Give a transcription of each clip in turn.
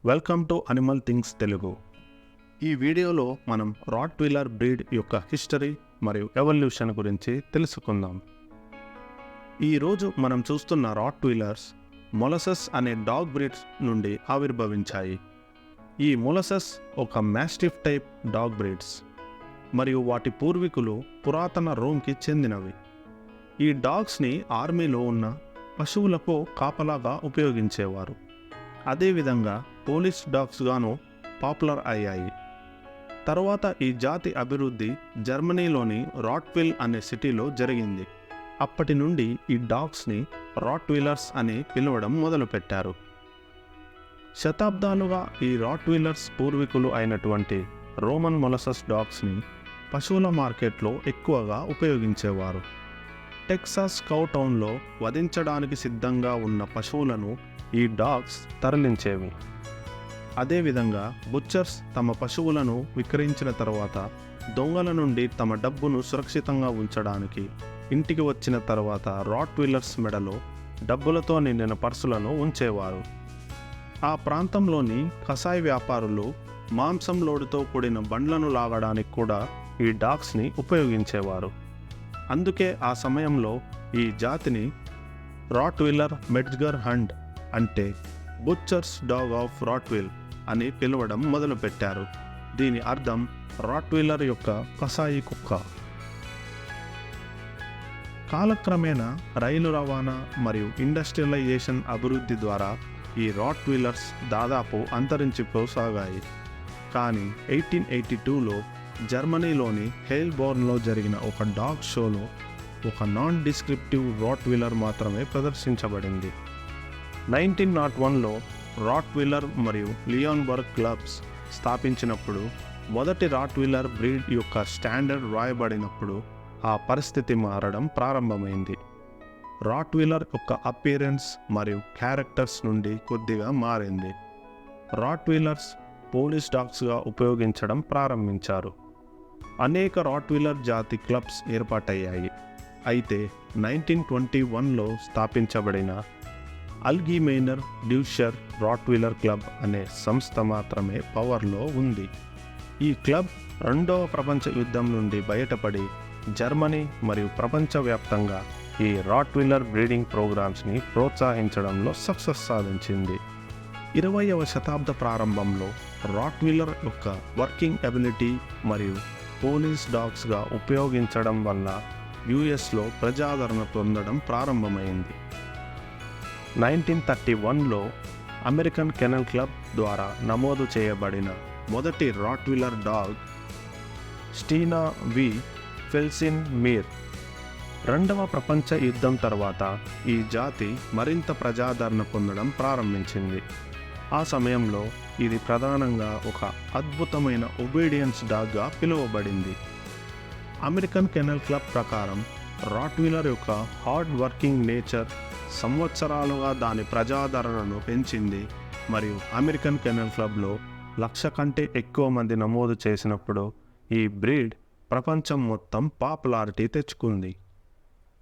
Welcome to Animal Things Telugu. ఈ వీడియోలో మనం రాట్వీలర్ బ్రీడ్ యొక్క హిస్టరీ మరియు ఎవల్యూషన్ గురించి తెలుసుకుందాం. ఈరోజు మనం చూస్తున్న రాట్వీలర్స్ మొలసస్ అనే డాగ్ బ్రీడ్స్ నుండి ఆవిర్భవించాయి. ఈ మొలసస్ ఒక మాస్టిఫ్ టైప్ డాగ్ బ్రీడ్స్ మరియు వాటి పూర్వీకులు పురాతన రోమ్కి చెందినవి. ఈ డాగ్స్ని ఆర్మీలో ఉన్న పశువులకు కాపలాగా ఉపయోగించేవారు. అదేవిధంగా పోలీస్ డాగ్స్గాను పాపులర్ అయ్యాయి. తరువాత ఈ జాతి అభివృద్ధి జర్మనీలోని రాట్విల్ అనే సిటీలో జరిగింది. అప్పటి నుండి ఈ డాగ్స్ని రాట్వీలర్స్ అని పిలవడం మొదలుపెట్టారు. శతాబ్దాలుగా ఈ రాట్వీలర్స్ పూర్వీకులు అయినటువంటి రోమన్ మొలసస్ డాగ్స్ని పశువుల మార్కెట్లో ఎక్కువగా ఉపయోగించేవారు. టెక్సాస్ కౌ టౌన్లో వధించడానికి సిద్ధంగా ఉన్న పశువులను ఈ డాగ్స్ తరలించేవి. అదేవిధంగా బుచ్చర్స్ తమ పశువులను విక్రయించిన తర్వాత దొంగల నుండి తమ డబ్బును సురక్షితంగా ఉంచడానికి ఇంటికి వచ్చిన తర్వాత రాట్వీలర్స్ మెడలో డబ్బులతో నిండిన పర్సులను ఉంచేవారు. ఆ ప్రాంతంలోని కసాయి వ్యాపారులు మాంసం లోడుతో కూడిన బండ్లను లాగడానికి కూడా ఈ డాగ్స్ని ఉపయోగించేవారు. అందుకే ఆ సమయంలో ఈ జాతిని రాట్వీలర్ మెడ్గర్ హండ్ అంటే బుచ్చర్స్ డాగ్ ఆఫ్ రాట్విల్ అని పిలవడం మొదలుపెట్టారు. దీని అర్థం రాట్వీలర్ యొక్క కసాయి కుక్క. కాలక్రమేణా రైలు రవాణా మరియు ఇండస్ట్రియలైజేషన్ అభివృద్ధి ద్వారా ఈ రాట్వీలర్స్ దాదాపు అంతరించిపోసాగాయి. కానీ 1882లో జర్మనీలోని హెయిల్బోర్న్లో జరిగిన ఒక డాగ్ షోలో ఒక నాన్ డిస్క్రిప్టివ్ రాట్వీలర్ మాత్రమే ప్రదర్శించబడింది. 1901లో రాట్వీలర్ మరియు లియోన్బర్గ్ క్లబ్స్ స్థాపించినప్పుడు మొదటి రాట్వీలర్ బ్రీడ్ యొక్క స్టాండర్డ్ రాయబడినప్పుడు ఆ పరిస్థితి మారడం ప్రారంభమైంది. రాట్వీలర్ యొక్క అపియరెన్స్ మరియు క్యారెక్టర్స్ నుండి కొద్దిగా మారింది. రాట్వీలర్స్ పోలీస్ డాగ్స్గా ఉపయోగించడం ప్రారంభించారు. అనేక రాట్వీలర్ జాతి క్లబ్స్ ఏర్పాటయ్యాయి. అయితే 1921లో స్థాపించబడిన అల్గీమెయినర్ డ్యూషర్ రాట్వీలర్ క్లబ్ అనే సంస్థ మాత్రమే పవర్లో ఉంది. ఈ క్లబ్ రెండవ ప్రపంచ యుద్ధం నుండి బయటపడి జర్మనీ మరియు ప్రపంచవ్యాప్తంగా ఈ రాట్వీలర్ బ్రీడింగ్ ప్రోగ్రామ్స్ని ప్రోత్సహించడంలో సక్సెస్ సాధించింది. 20వ శతాబ్ద ప్రారంభంలో రాట్వీలర్ యొక్క వర్కింగ్ ఎబిలిటీ మరియు పోలీస్ డాగ్స్గా ఉపయోగించడం వల్ల యుఎస్లో ప్రజాదరణ పొందడం ప్రారంభమైంది. 1931లో అమెరికన్ కెనల్ క్లబ్ ద్వారా నమోదు చేయబడిన మొదటి రాట్వీలర్ డాగ్ స్టీనా వి ఫెల్సిన్ మీర్. రెండవ ప్రపంచ యుద్ధం తర్వాత ఈ జాతి మరింత ప్రజాదరణ పొందడం ప్రారంభించింది. ఆ సమయంలో ఇది ప్రధానంగా ఒక అద్భుతమైన ఒబీడియన్స్ డాగ్గా పిలువబడింది. అమెరికన్ కెనల్ క్లబ్ ప్రకారం రాట్వీలర్ యొక్క హార్డ్ వర్కింగ్ నేచర్ సంవత్సరాలుగా దాని ప్రజాదరణను పెంచింది మరియు అమెరికన్ కెనల్ క్లబ్లో 1,00,000 కంటే ఎక్కువ మంది నమోదు చేసినప్పుడు ఈ బ్రీడ్ ప్రపంచం మొత్తం పాపులారిటీ తెచ్చుకుంది.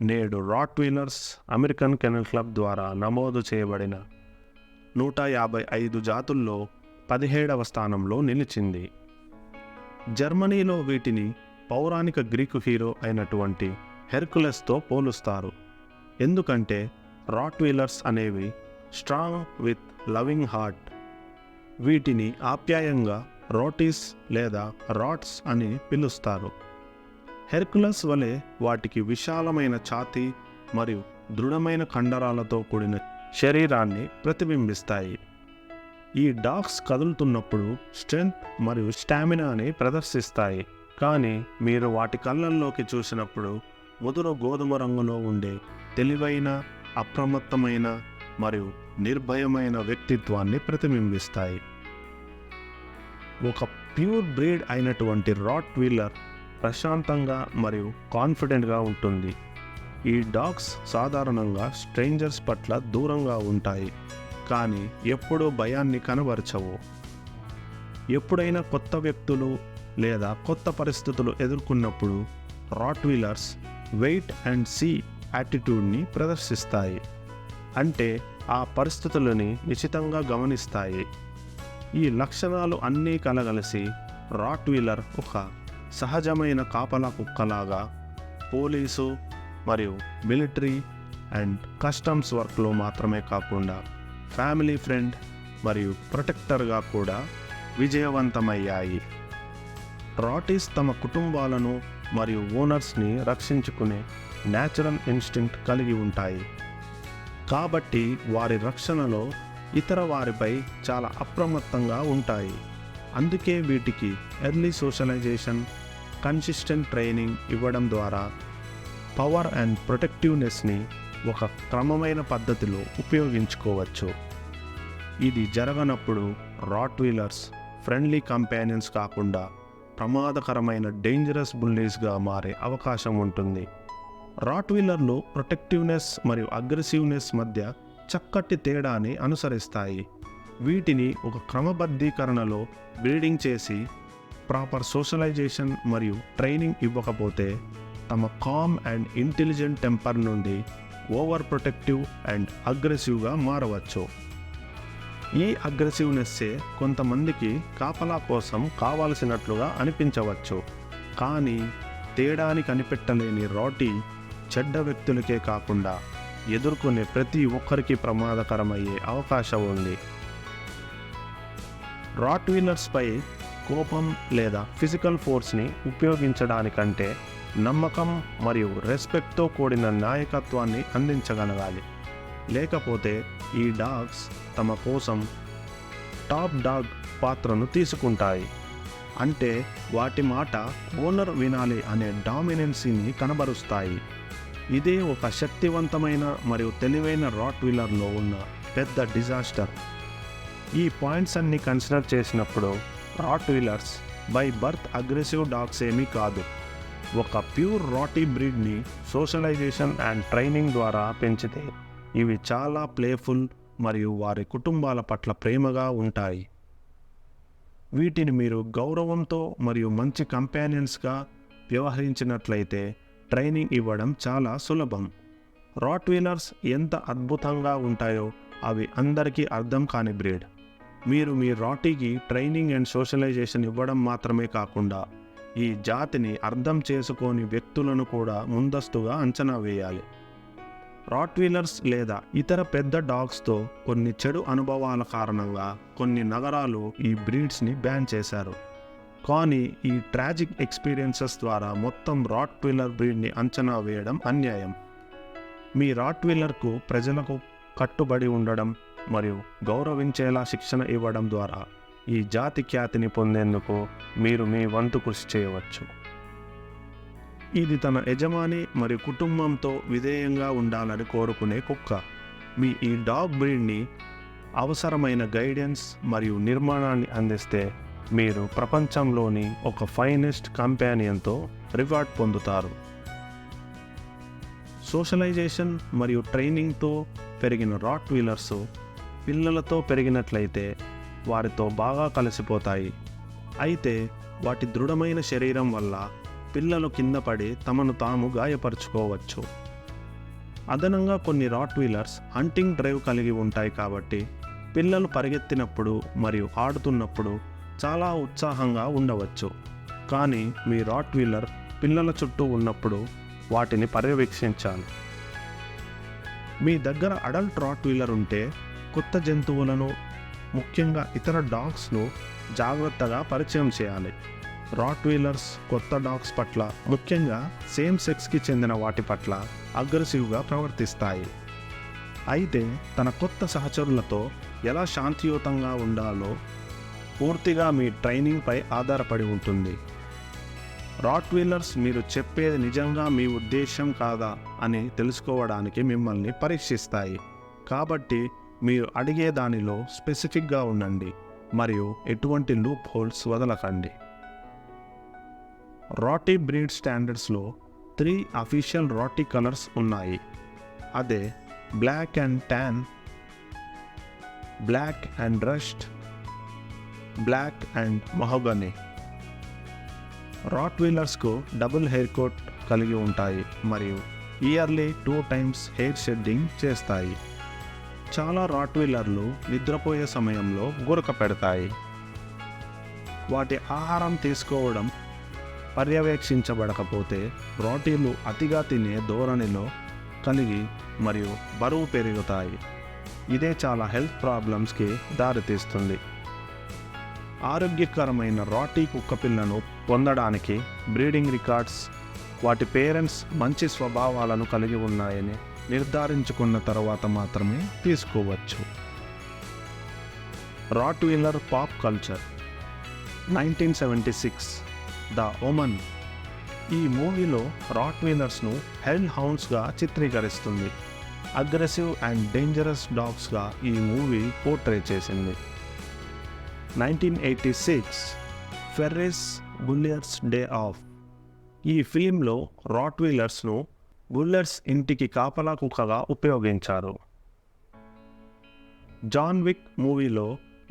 నేడు రాట్వీలర్స్ అమెరికన్ కెనల్ క్లబ్ ద్వారా నమోదు చేయబడిన 155 జాతుల్లో 17వ స్థానంలో నిలిచింది. జర్మనీలో వీటిని పౌరాణిక గ్రీకు హీరో అయినటువంటి హెర్కులెస్తో పోలుస్తారు. ఎందుకంటే రాట్వీలర్స్ అనేవి స్ట్రాంగ్ విత్ లవింగ్ హార్ట్. వీటిని ఆప్యాయంగా రోటీస్ లేదా రాట్స్ అని పిలుస్తారు. హెర్కులస్ వలె వాటికి విశాలమైన ఛాతీ మరియు దృఢమైన కండరాలతో కూడిన శరీరాన్ని ప్రతిబింబిస్తాయి. ఈ డాగ్స్ కదులుతున్నప్పుడు స్ట్రెంగ్త్ మరియు స్టామినాని ప్రదర్శిస్తాయి. కానీ మీరు వాటి కళ్ళల్లోకి చూసినప్పుడు ముదురు గోధుమ రంగులో ఉండే తెలివైన, అప్రమత్తమైన మరియు నిర్భయమైన వ్యక్తిత్వాన్ని ప్రతిబింబిస్తాయి. ఒక ప్యూర్ బ్రీడ్ అయినటువంటి రాట్వీలర్ ప్రశాంతంగా మరియు కాన్ఫిడెంట్గా ఉంటుంది. ఈ డాగ్స్ సాధారణంగా స్ట్రేంజర్స్ పట్ల దూరంగా ఉంటాయి, కానీ ఎప్పుడూ భయాన్ని కనబరచవు. ఎప్పుడైనా కొత్త వ్యక్తులు లేదా కొత్త పరిస్థితులు ఎదుర్కొన్నప్పుడు రాట్వీలర్స్ వెయిట్ అండ్ సీ యాటిట్యూడ్ని ప్రదర్శిస్తాయి. అంటే ఆ పరిస్థితులని నిశితంగా గమనిస్తాయి. ఈ లక్షణాలు అన్నీ కలగలిసి రాట్వీలర్ ఒక సహజమైన కాపలా కుక్కలాగా పోలీసు మరియు మిలిటరీ అండ్ కస్టమ్స్ వర్క్లో మాత్రమే కాకుండా ఫ్యామిలీ ఫ్రెండ్ మరియు ప్రొటెక్టర్గా కూడా విజయవంతమయ్యాయి. రాటీస్ తమ కుటుంబాలను మరియు ఓనర్స్ని రక్షించుకునే న్యాచురల్ ఇన్స్టింక్ట్ కలిగి ఉంటాయి. కాబట్టి వారి రక్షణలో ఇతర వారిపై చాలా అప్రమత్తంగా ఉంటాయి. అందుకే వీటికి ఎర్లీ సోషలైజేషన్, కన్సిస్టెంట్ ట్రైనింగ్ ఇవ్వడం ద్వారా పవర్ అండ్ ప్రొటెక్టివ్నెస్ని ఒక క్రమమైన పద్ధతిలో ఉపయోగించుకోవచ్చు. ఇది జరగనప్పుడు రాట్వీలర్స్ ఫ్రెండ్లీ కంపానియన్స్ కాకుండా ప్రమాదకరమైన డేంజరస్ బుల్లీస్గా మారే అవకాశం ఉంటుంది. రాట్వీలర్లు ప్రొటెక్టివ్నెస్ మరియు అగ్రెసివ్నెస్ మధ్య చక్కటి తేడాని అనుసరిస్తాయి. వీటిని ఒక క్రమబద్ధీకరణలో బ్రీడింగ్ చేసి ప్రాపర్ సోషలైజేషన్ మరియు ట్రైనింగ్ ఇవ్వకపోతే తమ కామ్ అండ్ ఇంటెలిజెంట్ టెంపర్ నుండి ఓవర్ ప్రొటెక్టివ్ అండ్ అగ్రెసివ్గా మారవచ్చు. ఈ అగ్రెసివ్నెస్సే కొంతమందికి కాపలా కోసం కావాల్సినట్లుగా అనిపించవచ్చు. కానీ తేడాని కనిపెట్టలేని రాటీ చెడ్డ వ్యక్తులకే కాకుండా ఎదుర్కొనే ప్రతి ఒక్కరికి ప్రమాదకరమయ్యే అవకాశం ఉంది. రాట్వీలర్స్పై కోపం లేదా ఫిజికల్ ఫోర్స్ని ఉపయోగించడానికంటే నమ్మకం మరియు రెస్పెక్ట్తో కూడిన నాయకత్వాన్ని అందించగలగాలి. లేకపోతే ఈ డాగ్స్ తమ కోసం టాప్ డాగ్ పాత్రను తీసుకుంటాయి. అంటే వాటి మాట ఓనర్ వినాలి అనే డామినెన్సీని కనబరుస్తాయి. ఇదే ఒక శక్తివంతమైన మరియు తెలివైన రాట్వీలర్లో ఉన్న పెద్ద డిజాస్టర్. ఈ పాయింట్స్ అన్ని కన్సిడర్ చేసినప్పుడు రాట్వీలర్స్ బై బర్త్ అగ్రెసివ్ డాగ్స్ ఏమీ కాదు. ఒక ప్యూర్ రాటీ బ్రీడ్ని సోషలైజేషన్ అండ్ ట్రైనింగ్ ద్వారా పెంచితే ఇవి చాలా ప్లేఫుల్ మరియు వారి కుటుంబాల పట్ల ప్రేమగా ఉంటాయి. వీటిని మీరు గౌరవంతో మరియు మంచి కంపానియన్స్గా వ్యవహరించినట్లయితే ట్రైనింగ్ ఇవ్వడం చాలా సులభం. రాట్వీలర్స్ ఎంత అద్భుతంగా ఉంటాయో అవి అందరికీ అర్థం కాని బ్రీడ్. మీరు మీ రాటీకి ట్రైనింగ్ అండ్ సోషలైజేషన్ ఇవ్వడం మాత్రమే కాకుండా ఈ జాతిని అర్థం చేసుకోని వ్యక్తులను కూడా ముందస్తుగా అంచనా వేయాలి. రాట్వీలర్స్ లేదా ఇతర పెద్ద డాగ్స్తో కొన్ని చెడు అనుభవాల కారణంగా కొన్ని నగరాలు ఈ బ్రీడ్స్ని బ్యాన్ చేశారు. కానీ ఈ ట్రాజిక్ ఎక్స్పీరియన్సెస్ ద్వారా మొత్తం రాట్వీలర్ బ్రీడ్ని అంచనా వేయడం అన్యాయం. మీ రాట్వీలర్కు ప్రజలకు కట్టుబడి ఉండడం మరియు గౌరవించేలా శిక్షణ ఇవ్వడం ద్వారా ఈ జాతి ఖ్యాతిని పొందేందుకు మీరు మీ వంతు కృషి చేయవచ్చు. ఇది తన యజమాని మరియు కుటుంబంతో విధేయంగా ఉండాలని కోరుకునే కుక్క. మీ ఈ డాగ్ బ్రీడ్ని అవసరమైన గైడెన్స్ మరియు నిర్మాణాన్ని అందిస్తే మీరు ప్రపంచంలోని ఒక ఫైనెస్ట్ కంపానియన్తో రివార్డ్ పొందుతారు. సోషలైజేషన్ మరియు ట్రైనింగ్తో పెరిగిన రాట్వీలర్స్ పిల్లలతో పెరిగినట్లయితే వారితో బాగా కలిసిపోతాయి. అయితే వాటి దృఢమైన శరీరం వల్ల పిల్లలు కింద పడి తమను తాము గాయపరుచుకోవచ్చు. అదనంగా కొన్ని రాట్వీలర్స్ హంటింగ్ డ్రైవ్ కలిగి ఉంటాయి కాబట్టి పిల్లలు పరిగెత్తినప్పుడు మరియు ఆడుతున్నప్పుడు చాలా ఉత్సాహంగా ఉండవచ్చు. కానీ మీ రాట్వీలర్ పిల్లల చుట్టూ ఉన్నప్పుడు వాటిని పర్యవేక్షించాలి. మీ దగ్గర అడల్ట్ రాట్వీలర్ ఉంటే కొత్త జంతువులను, ముఖ్యంగా ఇతర డాగ్స్ను జాగ్రత్తగా పరిచయం చేయాలి. రాట్వీలర్స్ కొత్త డాగ్స్ పట్ల, ముఖ్యంగా సేమ్ సెక్స్కి చెందిన వాటి పట్ల అగ్రెసివ్గా ప్రవర్తిస్తాయి. అయితే తన కొత్త సహచరులతో ఎలా శాంతియుతంగా ఉండాలో పూర్తిగా మీ ట్రైనింగ్పై ఆధారపడి ఉంటుంది. రాట్వీలర్స్ మీరు చెప్పేది నిజంగా మీ ఉద్దేశం కాదా అని తెలుసుకోవడానికి మిమ్మల్ని పరీక్షిస్తాయి. కాబట్టి మీరు అడిగే దానిలో స్పెసిఫిక్గా ఉండండి మరియు ఎటువంటి లూప్ హోల్స్ వదలకండి. రాటీ బ్రీడ్ స్టాండర్డ్స్లో 3 అఫీషియల్ రాటీ కలర్స్ ఉన్నాయి. అదే black and tan, black and rust, black and mahogany. రాట్వీలర్స్కు డబుల్ హెయిర్ కోట్ కలిగి ఉంటాయి మరియు ఇయర్లీ 2 టైమ్స్ హెయిర్ షెడ్డింగ్ చేస్తాయి. చాలా రాట్వీలర్లు నిద్రపోయే సమయంలో గురక పెడతాయి. వాటి ఆహారం తీసుకోవడం పర్యవేక్షించబడకపోతే రోటీలు అతిగా తినే ధోరణిలో కలిగి మరియు బరువు పెరుగుతాయి. ఇదే చాలా హెల్త్ ప్రాబ్లమ్స్కి దారితీస్తుంది. ఆరోగ్యకరమైన రాటీ కుక్కపిల్లను పొందడానికి బ్రీడింగ్ రికార్డ్స్, వాటి పేరెంట్స్ మంచి స్వభావాలను కలిగి ఉన్నాయని నిర్ధారించుకున్న తర్వాత మాత్రమే తీసుకోవచ్చు. Rottweiler pop culture 1976 the Oman. ఈ మూవీలో రాట్వీలర్స్ను హెల్ హౌండ్స్గా చిత్రీకరిస్తుంది. అగ్రెసివ్ అండ్ డేంజరస్ డాగ్స్గా ఈ మూవీ పోర్ట్రే చేసింది. 1986 ఫెర్రిస్ బులియర్స్ డే ఆఫ్. ఈ ఫిలింలో రాట్వీలర్స్ను బుల్లెట్స్ ఇంటికి కాపలా కుక్కగా ఉపయోగించారు. జాన్ విక్ మూవీలో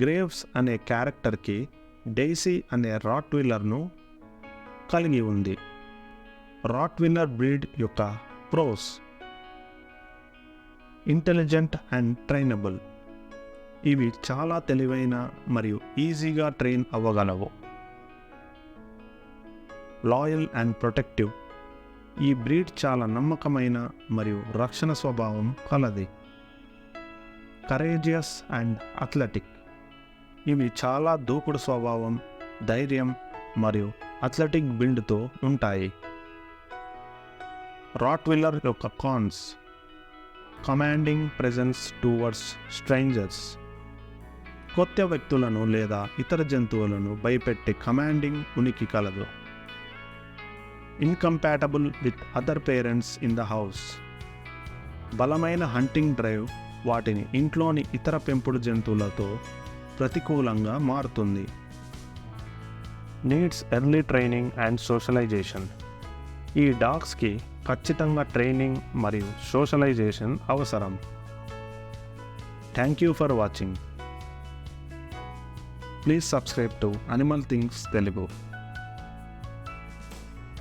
గ్రేవ్స్ అనే క్యారెక్టర్కి డెయిసీ అనే రాట్వీలర్ను కలిగి ఉంది. రాట్వీలర్ బ్రీడ్ యొక్క ప్రోస్: ఇంటెలిజెంట్ అండ్ ట్రైనబుల్. ఇవి చాలా తెలివైన మరియు ఈజీగా ట్రైన్ అవ్వగలవు. Loyal and protective. ఈ బ్రీడ్ చాలా నమ్మకమైన మరియు రక్షణ స్వభావం కలది. Courageous and athletic. ఇవి చాలా దూకుడు స్వభావం, ధైర్యం మరియు అథ్లెటిక్ బిల్డ్తో ఉంటాయి. రాట్వీలర్ యొక్క cons: commanding presence towards strangers. కొత్త వ్యక్తులను లేదా ఇతర జంతువులను భయపెట్టే కమాండింగ్ ఉనికి కలదు. Incompatible with other parents in the house. బలమైన హంటింగ్ డ్రైవ్ వాటిని ఇంట్లోని ఇతర పెంపుడు జంతువులతో ప్రతికూలంగా మారుతుంది. Needs early training and socialisation. ఈ డాగ్స్కి ఖచ్చితంగా ట్రైనింగ్ మరియు సోషలైజేషన్ అవసరం. Thank you for watching. Please subscribe to Animal Things Telugu.